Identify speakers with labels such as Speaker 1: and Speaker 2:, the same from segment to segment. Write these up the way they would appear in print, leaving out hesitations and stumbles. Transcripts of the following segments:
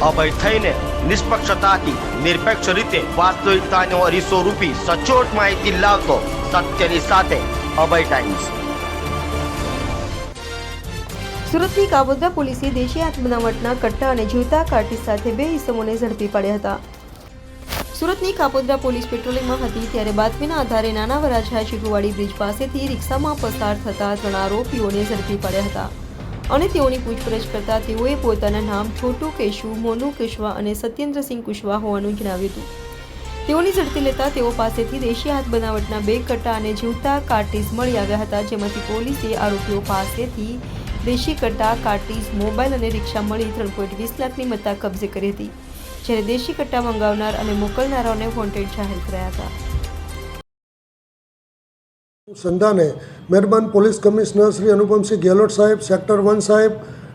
Speaker 1: અભય થઈને નિષ્પક્ષતાથી નિરપેક્ષ રીતે વાસ્તવિકતાનો અરીસો રૂપી સચોટ માહિતી લાવતો સત્યની સાથે અભય ટાઈમ્સ।
Speaker 2: સુરતની કાબોદ્રા પોલીસે દેશી હાથ બનાવટના કટ્ટા અને જીવતા કાર્ટિસ સાથે 2 ઇસમોને ઝડપી પાડ્યા હતા। સુરતની કાપોદ્રા પોલીસ પેટ્રોલિંગમાં હતી ત્યારે બાતમીના આધારે નાના વરાછા ચીકુવાડી બ્રિજ પાસેથી રિક્ષામાં પસાર થતા 3 આરોપીઓને ઝડપી પાડ્યા હતા અને તેઓની પૂછપરછ કરતા તેઓએ પોતાના નામ છોટુ કેશુ, મોનુ કુશવા અને સત્યેન્દ્રસિંહ કુશવા હોવાનું જણાવ્યું હતું। તેઓની ઝડપી લેતા તેઓ પાસેથી દેશી હાથ બનાવટના 2 કટ્ટા અને જીવતા કાર્ટિસ મળી આવ્યા હતા, જેમાંથી પોલીસે આરોપીઓ પાસેથી દેશી કટ્ટા, કાર્ટિસ, મોબાઈલ અને રિક્ષા મળી 3.20 લાખની મત્તા કબજે કરી હતી, જ્યારે દેશી કટ્ટા મંગાવનાર અને મોકલનારાઓને વોન્ટેડ જાહેર કરાયા હતા।
Speaker 3: સંધાને મહેરબાન પોલીસ કમિશનર શ્રી અનુપમસિંહ ગેહલોત સાહેબ, સેક્ટર 1 સાહેબ,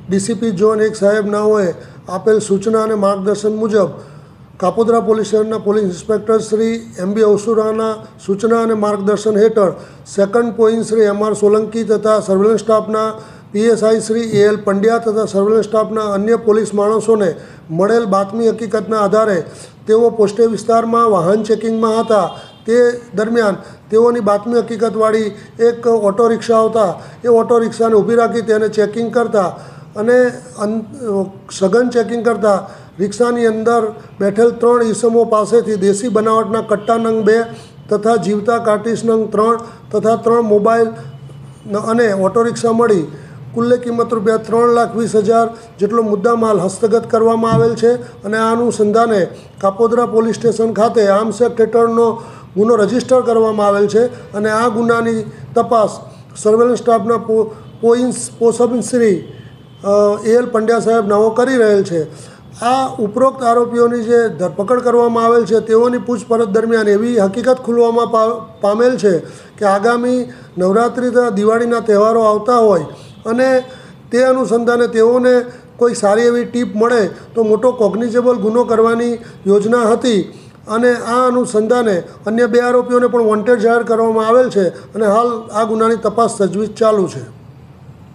Speaker 3: ડીસીપી ઝોન 1 સાહેબ નાઓએ આપેલ સૂચના અને માર્ગદર્શન મુજબ કાપોદ્રા પોલીસ શહેરના પોલીસ ઇન્સ્પેક્ટર શ્રી MB અવસુરાના સૂચના અને માર્ગદર્શન હેઠળ second point Shri MR Solanki તથા સર્વેલન્સ સ્ટાફના PSI શ્રી AL પંડ્યા તથા સર્વેલન્સ સ્ટાફના અન્ય પોલીસ માણસોને મળેલ બાતમી હકીકતના આધારે તેઓ પોસ્ટે વિસ્તારમાં વાહન ચેકિંગમાં હતા। તે દરમિયાન તેઓની બાતમી હકીકતવાળી એક ઓટો રિક્ષા આવતા એ ઓટો રિક્ષાને ઊભી રાખી તેને ચેકિંગ કરતા અને સઘન ચેકિંગ કરતા રિક્ષાની અંદર બેઠેલ 3 ઈસમો પાસેથી દેશી બનાવટના કટ્ટા નંગ 2 તથા જીવતા કાર્ટિસ નંગ 3 તથા 3 મોબાઈલ અને ઓટો રિક્ષા મળી કુલ્લે કિંમત ₹3,20,000 જેટલો મુદ્દામાલ હસ્તગત કરવામાં આવેલ છે અને આ અનુસંધાને કાપોદ્રા પોલીસ સ્ટેશન ખાતે આર્મ્સ એક્ટ હેઠળનો ગુનો રજીસ્ટર કરવામાં આવેલ છે અને આ ગુનાની તપાસ સર્વેલન્સ સ્ટાફના પોસબ શ્રી AL પંડ્યા સાહેબ નાઓ કરી રહેલ છે। આ ઉપરોક્ત આરોપીઓની જે ધરપકડ કરવામાં આવેલ છે તેઓની પૂછપરછ દરમિયાન એવી હકીકત ખુલવામાં પામેલ છે કે આગામી નવરાત્રિ તથા દિવાળીના તહેવારો આવતા હોય અને તે અનુસંધાને તેઓને કોઈ સારી એવી ટીપ મળે તો મોટો કોગ્નિઝેબલ ગુનો કરવાની યોજના હતી અને આ અનુસંધાને અન્ય 2 આરોપીઓને પણ વોન્ટેડ જાહેર કરવામાં આવેલ છે અને હાલ આ ગુનાની તપાસ તજવીજ ચાલુ છે।